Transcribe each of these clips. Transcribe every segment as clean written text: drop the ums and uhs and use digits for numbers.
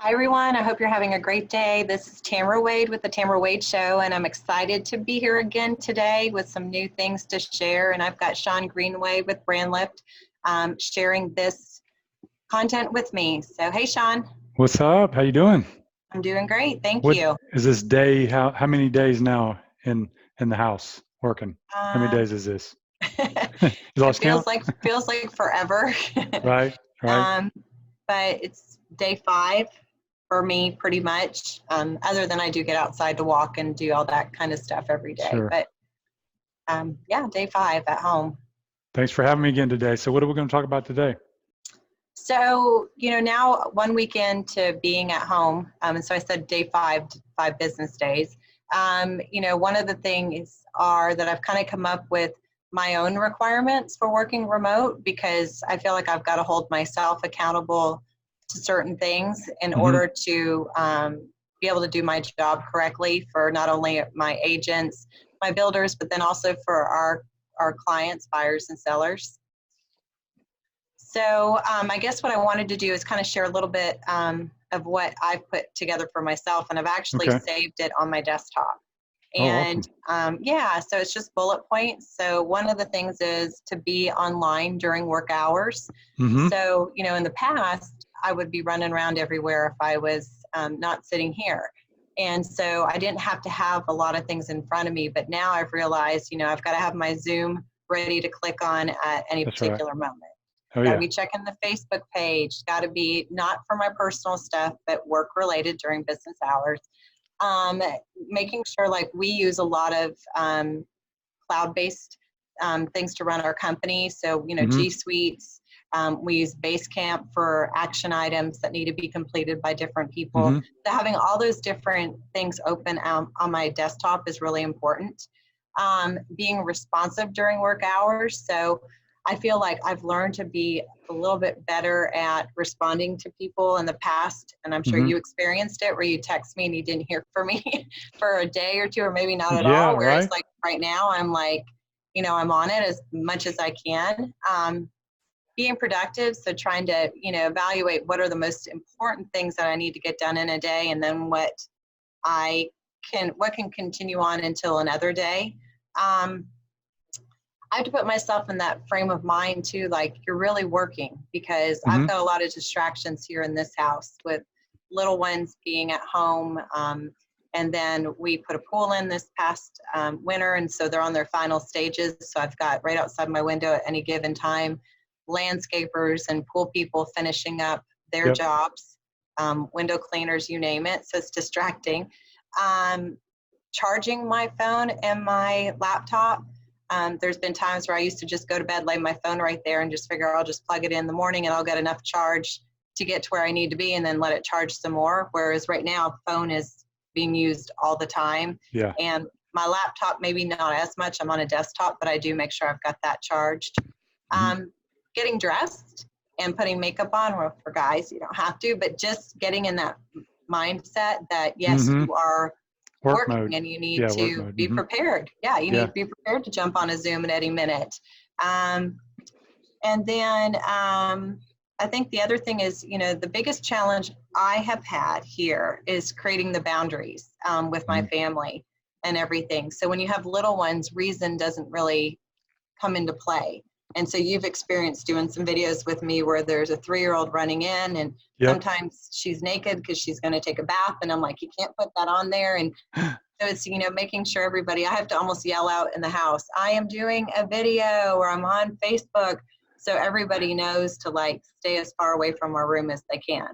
Hi, everyone. I hope you're having a great day. This is Tamara Wade with the Tamara Wade Show, and I'm excited to be here again today with some new things to share. And I've got Sean Greenway with Brandlift sharing this content with me. So, hey, Sean. What's up? How you doing? I'm doing great. Thank What you. is this day? How many days now in the house working? How many Um, days is this? You it lost count? feels like forever. Right, right. um, but it's day 5 for me, pretty much. Other than I do get outside to walk and do all that kind of stuff every day. Sure. But yeah, day 5 at home. Thanks for having me again today. So what are we going to talk about today? So, now one weekend to being at home, and so I said day 5 business days. One of the things are that I've kind of come up with my own requirements for working remote because I feel like I've got to hold myself accountable to certain things in Hmm. order to be able to do my job correctly for not only my agents, my builders, but then also for our clients, buyers and sellers. So I guess what I wanted to do is kind of share a little bit of what I've put together for myself, and I've actually Okay. saved it on my desktop. Oh, And awesome. yeah, so it's just bullet points. So one of the things is to be online during work hours. Hmm. So, in the past, I would be running around everywhere if I was not sitting here. And so I didn't have to have a lot of things in front of me, but now I've realized, I've got to have my Zoom ready to click on at any That's right. particular moment. Oh Got to yeah. be checking the Facebook page. Got to be not for my personal stuff, but work related during business hours. Um, Making sure like we use a lot of cloud-based things to run our company. So, Hmm. G Suites. We use Basecamp for action items that need to be completed by different people. Hmm. So having all those different things open on my desktop is really important. Being responsive during work hours. So I feel like I've learned to be a little bit better at responding to people in the past. And I'm sure Hmm. you experienced it where you text me and you didn't hear from me for a day or two, or maybe not at Yeah, all. Whereas right. like right now, I'm like, I'm on it as much as I can. Being productive. So trying to, evaluate what are the most important things that I need to get done in a day, and then what can continue on until another day. Um, I have to put myself in that frame of mind too, like you're really working, because I've Hmm. got a lot of distractions here in this house with little ones being at home. And then we put a pool in this past winter, and so they're on their final stages. So I've got right outside my window at any given time, landscapers and pool people finishing up their Yep. jobs, window cleaners, you name it. So it's distracting. Um, Charging my phone and my laptop. There's been times where I used to just go to bed, lay my phone right there, and just figure I'll just plug it in the morning and I'll get enough charge to get to where I need to be and then let it charge some more. Whereas right now, phone is being used all the time. Yeah. And my laptop, maybe not as much. I'm on a desktop, but I do make sure I've got that charged. Hmm. Getting dressed and putting makeup on, well, for guys, you don't have to, but just getting in that mindset that, yes, Hmm. you are Work working mode. and you need Yeah, work to mode. be Hmm. prepared. Yeah, you need Yeah. to be prepared to jump on a Zoom at any minute. Um, and then I think the other thing is, the biggest challenge I have had here is creating the boundaries with my Hmm. family and everything. So when you have little ones, reason doesn't really come into play. And so you've experienced doing some videos with me where there's a 3-year-old running in, and Yep. sometimes she's naked because she's going to take a bath. And I'm like, you can't put that on there. And so it's, making sure everybody, I have to almost yell out in the house, I am doing a video or I'm on Facebook. So everybody knows to like stay as far away from our room as they can.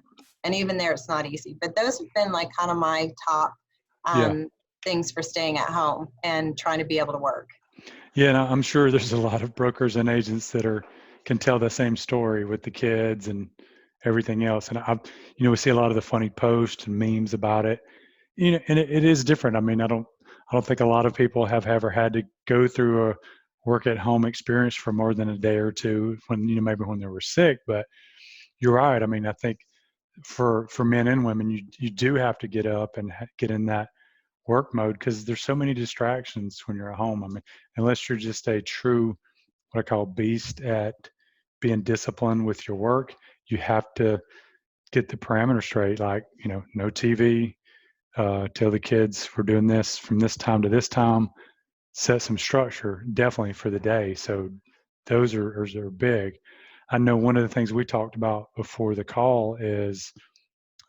And even there, it's not easy. But those have been like kind of my top Yeah. things for staying at home and trying to be able to work. Yeah, and I'm sure there's a lot of brokers and agents that can tell the same story with the kids and everything else. And we see a lot of the funny posts and memes about it. And it is different. I mean, I don't think a lot of people have ever had to go through a work at home experience for more than a day or two when, maybe when they were sick. But you're right. I mean, I think for men and women, you do have to get up and get in that work mode because there's so many distractions when you're at home. I mean, unless you're just a true, what I call beast at being disciplined with your work, you have to get the parameters straight, like, no TV, tell the kids we're doing this from this time to this time, set some structure definitely for the day. So those are big. I know one of the things we talked about before the call is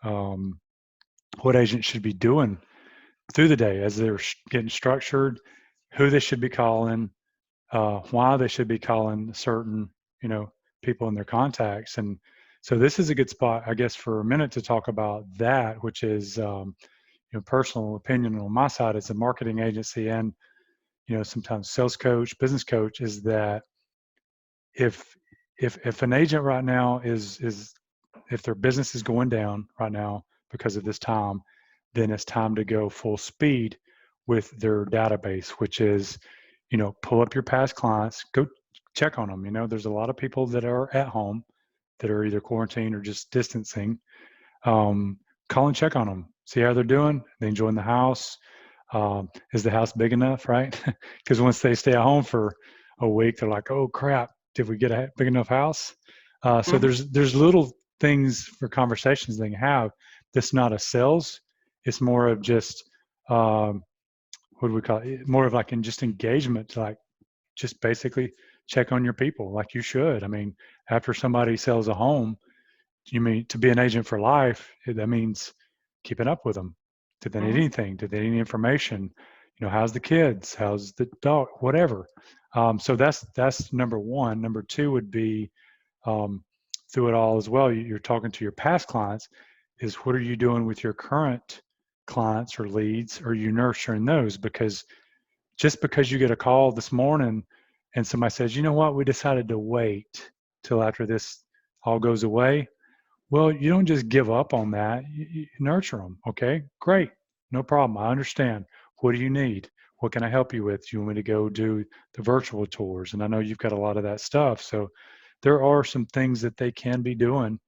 what agents should be doing through the day as they're getting structured, who they should be calling, why they should be calling certain, people in their contacts. And so this is a good spot, I guess, for a minute to talk about that, which is, personal opinion on my side as a marketing agency and, sometimes sales coach, business coach, is that if if an agent right now is if their business is going down right now because of this time, then it's time to go full speed with their database, which is, pull up your past clients, go check on them. There's a lot of people that are at home that are either quarantined or just distancing. Call and check on them, see how they're doing. Are they enjoying the house? Is the house big enough, right? Because once they stay at home for a week, they're like, oh crap, did we get a big enough house? So there's little things for conversations they can have. That's not a sales. It's more of just what do we call it? More of like just engagement, to like just basically check on your people like you should. I mean, after somebody sells a home, you mean to be an agent for life, that means keeping up with them. Did they need anything? Did they need any information? How's the kids? How's the dog? Whatever. So that's number one. Number two would be through it all as well. You're talking to your past clients. Is what are you doing with your current clients or leads? Are you nurturing those? Because just because you get a call this morning and somebody says, you know what, we decided to wait till after this all goes away. Well, you don't just give up on that. You nurture them. Okay, great. No problem. I understand. What do you need? What can I help you with? Do you want me to go do the virtual tours? And I know you've got a lot of that stuff. So there are some things that they can be doing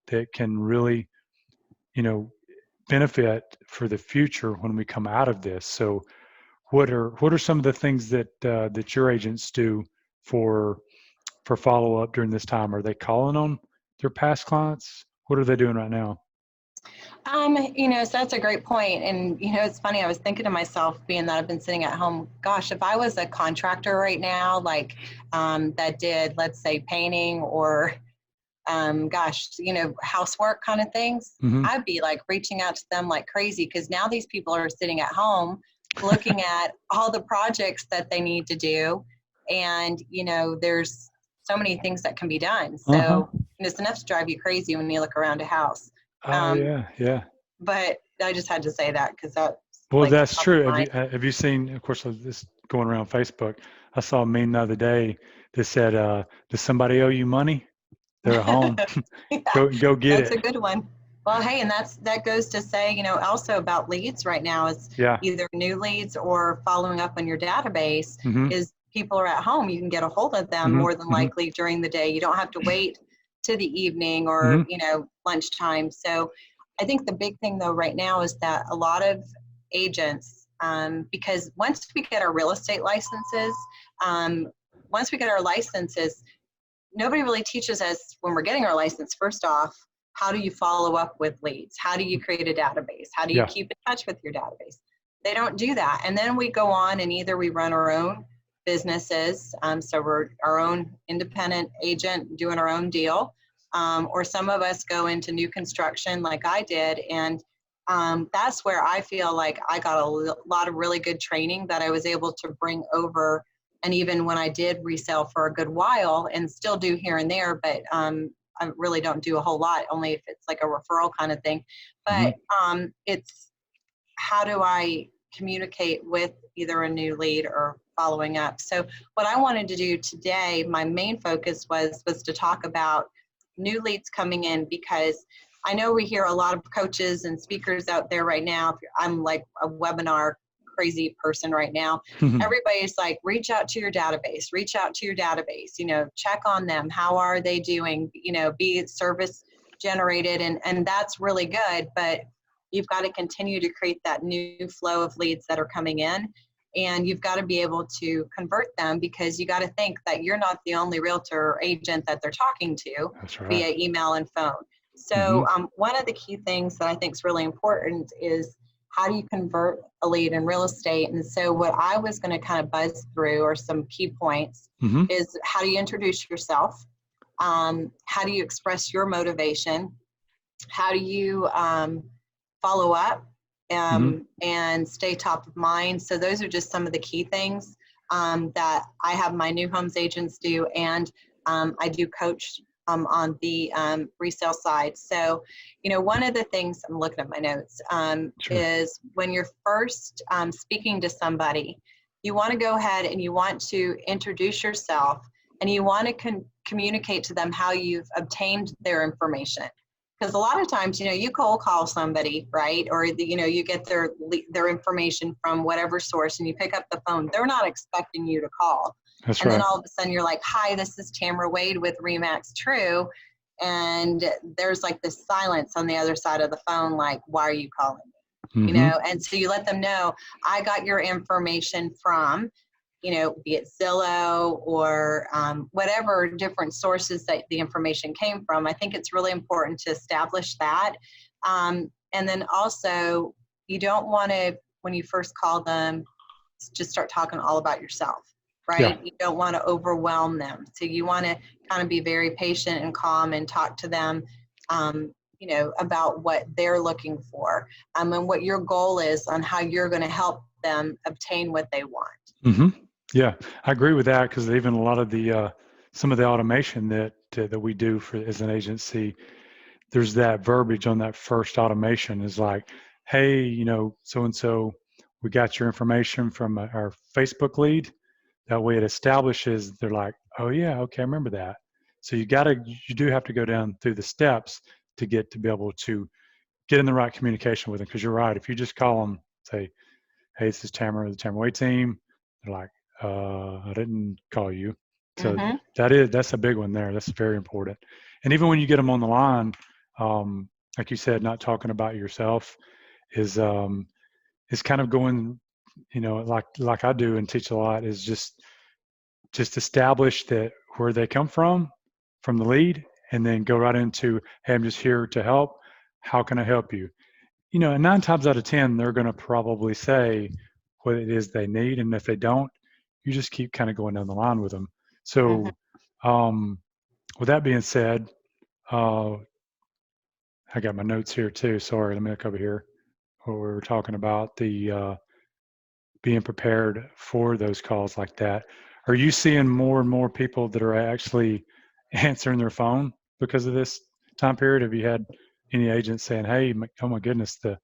that can really, benefit for the future when we come out of this. So what are some of the things that that your agents do for follow up during this time? Are they calling on their past clients? What are they doing right now? So that's a great point. And, it's funny, I was thinking to myself, being that I've been sitting at home, gosh, if I was a contractor right now, like that did, let's say, painting or, housework kind of things, I'd be like reaching out to them like crazy, because now these people are sitting at home looking at all the projects that they need to do. And, there's so many things that can be done. So it's enough to drive you crazy when you look around a house. Oh yeah. But I just had to say that because that's That's true. Have you seen? Of course, this going around Facebook. I saw a meme the other day that said, "Does somebody owe you money? They're at home. Yeah, go get that's it." a good one. Well, hey, and that goes to say, also about leads right now is either new leads or following up on your database. Is people are at home, you can get a hold of them more than likely during the day. You don't have to wait to the evening or lunchtime. So I think the big thing though right now is that a lot of agents, because once we get our real estate licenses, nobody really teaches us when we're getting our license, first off, how do you follow up with leads? How do you create a database? How do you keep in touch with your database? They don't do that. And then we go on and either we run our own businesses, so we're our own independent agent doing our own deal, or some of us go into new construction like I did. And that's where I feel like I got a lot of really good training that I was able to bring over. And even when I did resell for a good while and still do here and there, but I really don't do a whole lot, only if it's like a referral kind of thing. But it's how do I communicate with either a new lead or following up. So what I wanted to do today, my main focus was to talk about new leads coming in, because I know we hear a lot of coaches and speakers out there right now. I'm like a webinar crazy person right now. Everybody's like, reach out to your database, check on them. How are they doing? Be service generated. And that's really good, but you've got to continue to create that new flow of leads that are coming in. And you've got to be able to convert them, because you got to think that you're not the only realtor or agent that they're talking to via email and phone. So one of the key things that I think is really important is how do you convert a lead in real estate? And so what I was going to kind of buzz through are some key points is how do you introduce yourself? How do you express your motivation? How do you follow up and stay top of mind? So those are just some of the key things that I have my new homes agents do, and I do coach on the resale side. So, you know, one of the things, I'm looking at my notes, is when you're first speaking to somebody, you want to go ahead and you want to introduce yourself, and you want to communicate to them how you've obtained their information. Because a lot of times, you know, you cold call somebody, right? Or, you know, you get their information from whatever source and you pick up the phone. They're not expecting you to call. That's and right. Then all of a sudden you're like, hi, this is Tamara Wade with Remax True. And there's like this silence on the other side of the phone, like, why are you calling me? You know, and so you let them know, I got your information from, you know, be it Zillow or whatever different sources that the information came from. I think it's really important to establish that. And then also, you don't want to, when you first call them, just start talking all about yourself, right? Yeah. You don't want to overwhelm them. So you want to kind of be very patient and calm and talk to them, you know, about what they're looking for and what your goal is on how you're going to help them obtain what they want. Yeah, I agree with that, because even a lot of the some of the automation that we do for as an agency, there's that verbiage on that first automation is like, hey, you know, so and so, we got your information from our Facebook lead. That way, it establishes. They're like, oh yeah, okay, I remember that. So you do have to go down through the steps to be able to get in the right communication with them. Because you're right, if you just call them, say, hey, this is Tamara, the Tamara Way team. They're like, I didn't call you. So that's a big one there. That's very important. And even when you get them on the line, like you said, not talking about yourself is kind of going, you know, like I do and teach a lot, is just establish that where they come from the lead, and then go right into, hey, I'm just here to help. How can I help you? You know, and 9 times out of 10, they're going to probably say what it is they need. And if they don't, you just keep kind of going down the line with them. So, with that being said, I got my notes here too. Sorry, let me look over here. What we were talking about, the being prepared for those calls like that. Are you seeing more and more people that are actually answering their phone because of this time period? Have you had any agents saying, hey, oh my goodness, the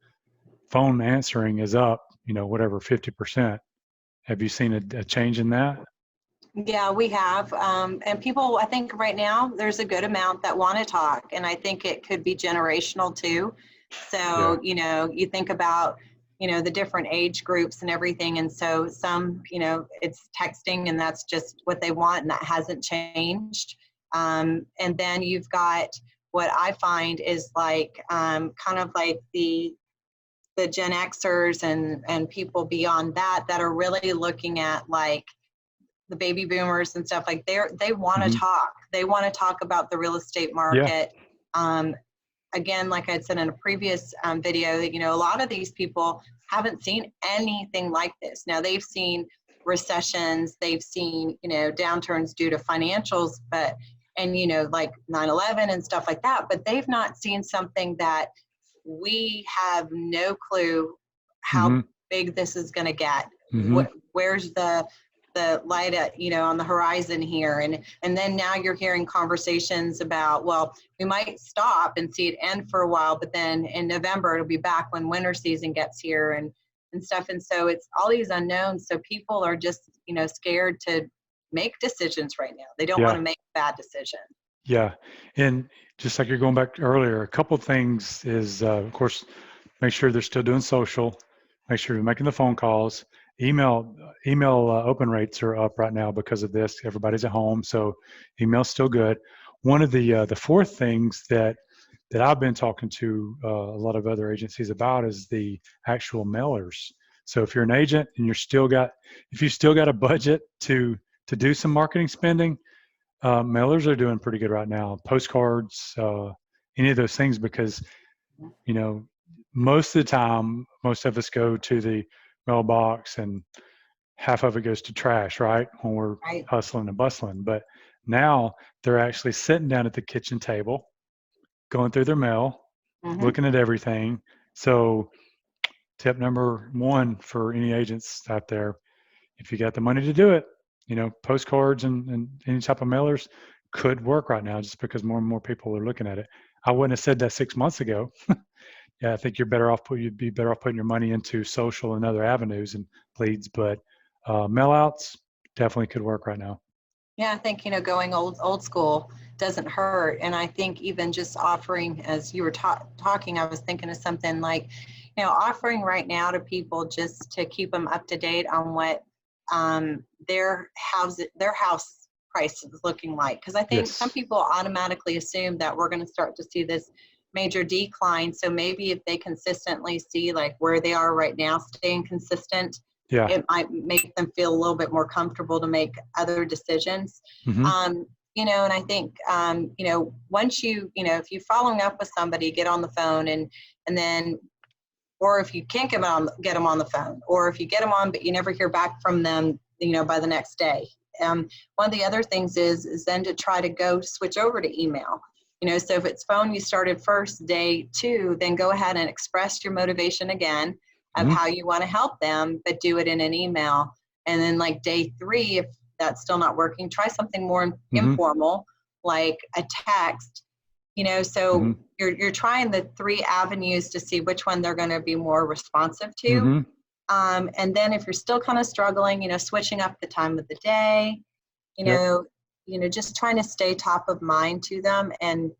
phone answering is up, you know, whatever, 50%. Have you seen a change in that? Yeah, we have. And people, I think right now there's a good amount that want to talk. And I think it could be generational too. So, you know, you think about, you know, the different age groups and everything. And so some, you know, it's texting and that's just what they want and that hasn't changed. And then you've got what I find is like kind of like the Gen Xers and people beyond that are really looking at like the baby boomers and stuff. Like they want to talk. They want to talk about the real estate market. Again, like I said in a previous video, you know, a lot of these people haven't seen anything like this. Now they've seen recessions, they've seen, you know, downturns due to financials, and you know, like 9/11 and stuff like that, but they've not seen something that we have no clue how big this is going to get. Where's the light at, you know, on the horizon here, and then now you're hearing conversations about, well, we might stop and see it end for a while, but then in November it'll be back when winter season gets here and stuff. And so it's all these unknowns. So people are just, you know, scared to make decisions right now. They don't want to make a bad decision. Yeah. And just like you're going back earlier, a couple of things is, of course, make sure they're still doing social, make sure you're making the phone calls. Email open rates are up right now because of this. Everybody's at home, so email's still good. One of the fourth things that I've been talking to a lot of other agencies about is the actual mailers. So if you're an agent and if you still got a budget to do some marketing spending, mailers are doing pretty good right now. Postcards, any of those things, because, you know, most of the time, most of us go to the mailbox and half of it goes to trash, right? When we're Right. hustling and bustling. But now they're actually sitting down at the kitchen table, going through their mail, Hmm. looking at everything. So tip number one for any agents out there, if you got the money to do it, you know, postcards and any type of mailers could work right now, just because more and more people are looking at it. I wouldn't have said that 6 months ago. Yeah, I think you'd be better off putting your money into social and other avenues and leads, but mail outs definitely could work right now. Yeah, I think, going old school doesn't hurt. And I think even just offering, as you were talking, I was thinking of something like, offering right now to people just to keep them up to date on what their house price is looking like. Because I think some Yes. people automatically assume that we're going to start to see this major decline. So maybe if they consistently see like where they are right now, staying consistent, Yeah. it might make them feel a little bit more comfortable to make other decisions. Hmm. And I think, once if you're following up with somebody, get on the phone and then, or if you can't get them on the phone, or if you get them on, but you never hear back from them, by the next day. One of the other things is then to try to go switch over to email. So if it's phone you started first, day 2, then go ahead and express your motivation again of Hmm. how you want to help them, but do it in an email. And then like day 3, if that's still not working, try something more Hmm. informal, like a text. So Hmm. you're trying the 3 avenues to see which one they're going to be more responsive to. Hmm. And then if you're still kind of struggling, switching up the time of the day, you Yep. know, just trying to stay top of mind to them and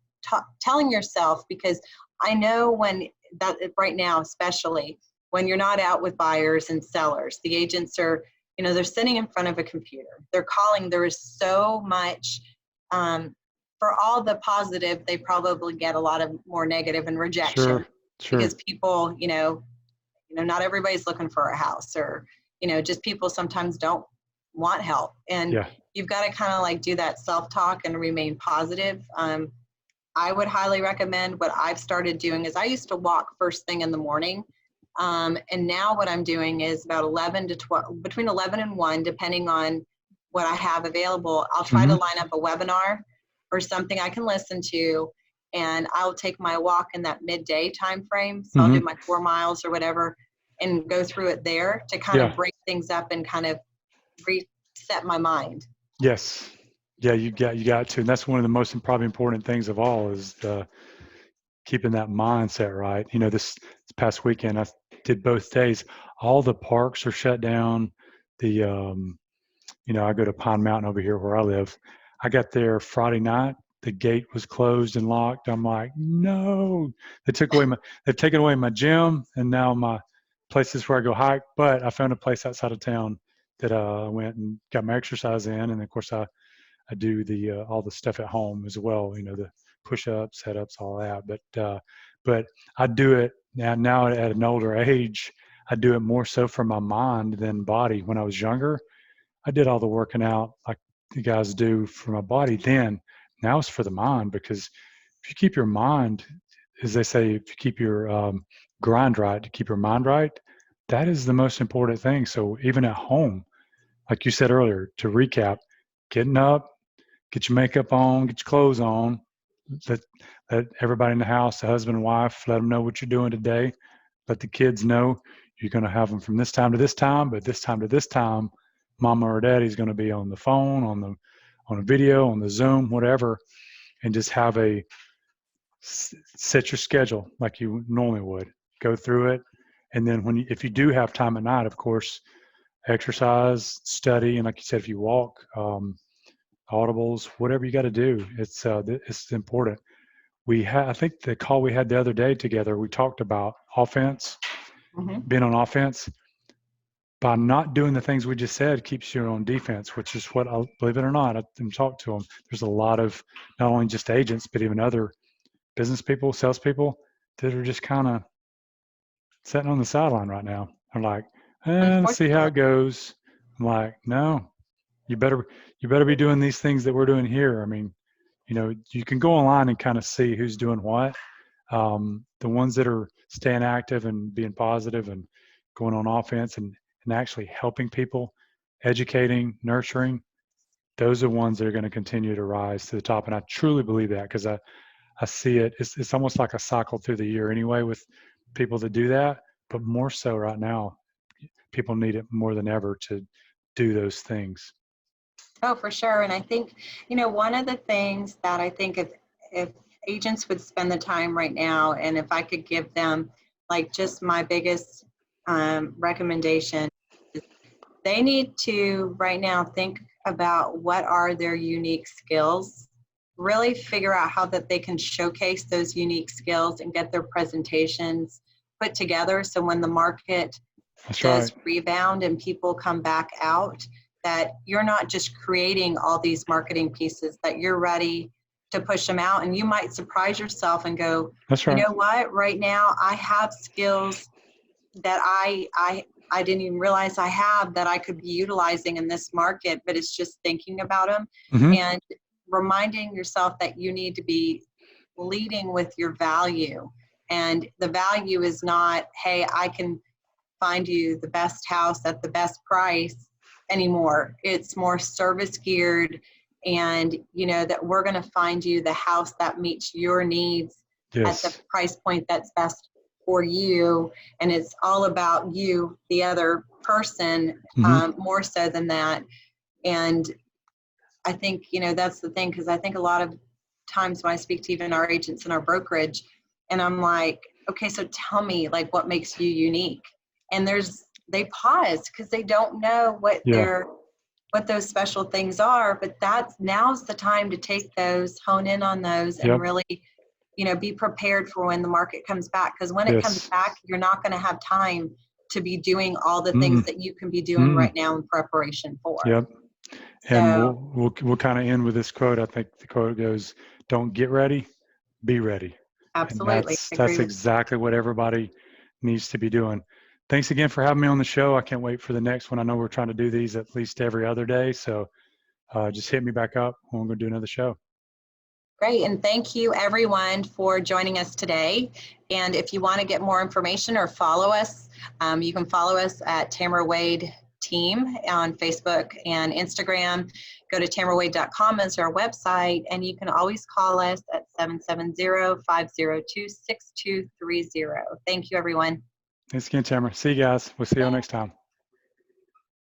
telling yourself, because I know when that right now, especially when you're not out with buyers and sellers, the agents are, they're sitting in front of a computer, they're calling, there is so much, for all the positive, they probably get a lot of more negative and rejection Sure. Sure. because people, not everybody's looking for a house, or, just people sometimes don't want help. And Yeah. you've got to kind of like do that self-talk and remain positive. I would highly recommend, what I've started doing is I used to walk first thing in the morning. And now what I'm doing is about 11 to 12, between 11 and 1, depending on what I have available, I'll try to Hmm. line up a webinar or something I can listen to. And I'll take my walk in that midday time frame. So I'll Hmm. do my 4 miles or whatever and go through it there to kind of Yeah. break things up and kind of reset my mind. Yes. Yeah. You got to, and that's one of the most probably important things of all is keeping that mindset right. You know, this past weekend I did both days. All the parks are shut down. The I go to Pine Mountain over here where I live. I got there Friday night. The gate was closed and locked. I'm like, no. They've taken away my gym and now my places where I go hike. But I found a place outside of town that I went and got my exercise in, and of course I do the all the stuff at home as well. You know, the push-ups, set-ups, all that. But I do it now at an older age. I do it more so for my mind than body. When I was younger, I did all the working out like the guys do for my body then. Now it's for the mind, because if you keep your mind, as they say, if you keep your grind right, to keep your mind right, that is the most important thing. So even at home, like you said earlier, to recap, getting up, get your makeup on, get your clothes on, let, let everybody in the house, the husband and wife, let them know what you're doing today. Let the kids know you're going to have them from this time to this time, but this time to this time, mama or daddy's going to be on the phone, on a video, on the Zoom, whatever, and just have set your schedule like you normally would. Go through it, and then if you do have time at night, of course, exercise, study, and like you said, if you walk, audibles, whatever you got to do, it's important. I think the call we had the other day together, we talked about offense, Hmm. being on offense. By not doing the things we just said, keeps you on defense, which is what, believe it or not, I didn't talk to them. There's a lot of not only just agents, but even other business people, salespeople that are just kind of sitting on the sideline right now. They're like, let's see how Unfortunately. it goes. I'm like, no, you better be doing these things that we're doing here. I mean, You can go online and kind of see who's doing what. The ones that are staying active and being positive and going on offense and actually helping people, educating, nurturing, those are ones that are going to continue to rise to the top. And I truly believe that, because I see it. It's almost like a cycle through the year anyway with people that do that, but more so right now, people need it more than ever to do those things. Oh, for sure. And I think, one of the things that I think if agents would spend the time right now, and if I could give them like just my biggest recommendation, they need to right now think about what are their unique skills, really figure out how that they can showcase those unique skills and get their presentations put together. So when the market That's does right. rebound and people come back out, that you're not just creating all these marketing pieces, that you're ready to push them out. And you might surprise yourself and go, That's you right. know what, right now I have skills that I didn't even realize I have that I could be utilizing in this market, but it's just thinking about them Mm-hmm. and reminding yourself that you need to be leading with your value. And the value is not, hey, I can find you the best house at the best price anymore. It's more service geared, and that we're going to find you the house that meets your needs at the Yes. price point that's best for you. And it's all about you, the other person, Mm-hmm. more so than that. And I think, that's the thing, because I think a lot of times when I speak to even our agents in our brokerage, and I'm like, okay, so tell me, like, what makes you unique? And they pause because they don't know Yeah. what those special things are. But now's the time to take those, hone in on those, and Yep. really, be prepared for when the market comes back. Because when it comes Yes. back, you're not going to have time to be doing all the things Mm-mm. that you can be doing Mm-mm. right now in preparation for. Yep. And So we'll kind of end with this quote. I think the quote goes, "Don't get ready, be ready." And absolutely, that's I agree with exactly what everybody needs to be doing. Thanks again for having me on the show. I can't wait for the next one. I know we're trying to do these at least every other day, so just hit me back up when we're going to do another show. Great, and thank you everyone for joining us today. And if you want to get more information or follow us, you can follow us at Tamara Wade Team on Facebook and Instagram. Go to tamarwade.com as our website, and you can always call us at 770-502-6230. Thank you, everyone. Thanks again, Tamara. See you guys. We'll see you all next time.